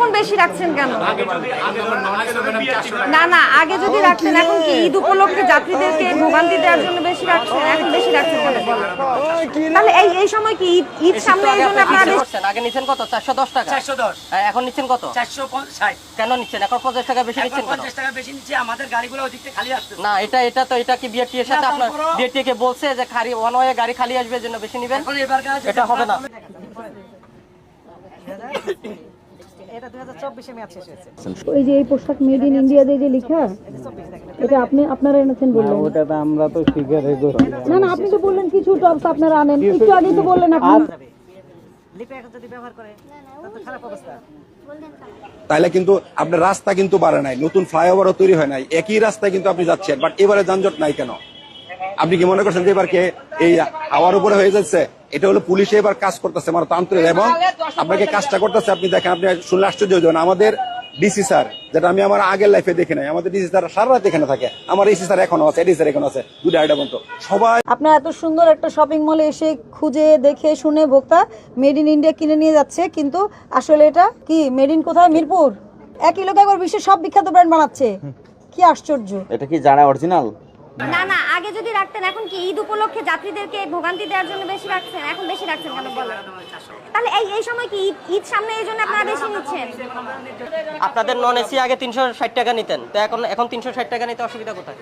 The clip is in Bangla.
এখন বেশি রাখছেন কেন? না না, আগে যদি রাখতেন, এখন কি ঈদ উপলক্ষে যাত্রীদেরকে ভোগান্তি দেওয়ার জন্য বেশি রাখছেন? এখন বেশি রাখছেন কেন বলেন? তাহলে এই সময় কি ঈদ সামনে, এই জন্য আপনারা আগে নিচ্ছেন কত? 410 টাকা। 410। এখন নিচ্ছেন কত? 460। কেন নিচ্ছেন এখন 50 টাকা বেশি নিচ্ছেন কেন? 50 টাকা বেশি নিচ্ছে, আমাদের গাড়িগুলো ওই দিক থেকে খালি আসছে। না, এটা কি বিআরটি এর সাথে আপনার বিআরটি কে বলছে যে খালি ওয়ান ওয়ে গাড়ি খালি আসবে এর জন্য বেশি নেবেন? এখন এবার এটা হবে না। এটা 2024 এ মেয়াদ শেষ হয়েছে। ওই যে এই পোশাক মেড ইন ইন্ডিয়া দিয়ে যে লেখা, এটা আপনারা এনেছেন বললেন? ওটা তো আমরা তো স্বীকারই করি না না, আপনি তো বললেন কিছু টপস আপনারা আনেন, একটু আগে তো বললেন আপনি। লিপে এখন যদি ব্যবহার করে তাহলে তো খারাপ অবস্থা। তাহলে কিন্তু আপনার রাস্তা কিন্তু বাড়ে নাই, নতুন ফ্লাইওভারও তৈরি হয় নাই, একই রাস্তায় কিন্তু আপনি যাচ্ছেন, বাট এবারে যানজট নাই কেন? আপনি কি মনে করছেন যে এবার কে এই হাওয়ার উপরে হয়ে যাচ্ছে? এটা হলো পুলিশে এবার কাজ করতেছে মানে তান্ত্রিক, এবং আপনাকে কাজটা করতেছে। আপনি দেখেন, আপনি শুনলে আশ্চর্য হয়ে যাবেন, আমাদের ডিসি স্যার, যেটা আমি আমার আগের লাইফে দেখি নাই, আমাদের ডিসি স্যার সারা রাত এখানে থাকে, আমার এসি স্যার এখনো আছে, এডি স্যার এখনো আছে, 2টা পর্যন্ত সবাই। আপনারা এত সুন্দর একটা শপিং মলে এসে খুঁজে দেখে শুনে ভোক্তা মেড ইন ইন্ডিয়া কিনে নিয়ে যাচ্ছে, কিন্তু আসলে এটা কি মেড ইন কোথায়? মিরপুর। একই লোক একবার বিশ্বের সব বিখ্যাত ব্র্যান্ড বানাচ্ছে, কি আশ্চর্য। এটা কি জানা অরিজিনাল? না না, আগে যদি রাখতেন, এখন কি ঈদ উপলক্ষে যাত্রীদেরকে ভোগান্তি দেওয়ার জন্য বেশি রাখছেন? এখন বেশি রাখছেন কেন বলেন? তাহলে এই সময় কি ঈদ সামনে, এই জন্য আপনারা বেশি নিচ্ছেন? আপনাদের নন এসি আগে 360 টাকা নিতেন, তো এখন 360 টাকা নিতে অসুবিধা কোথায়?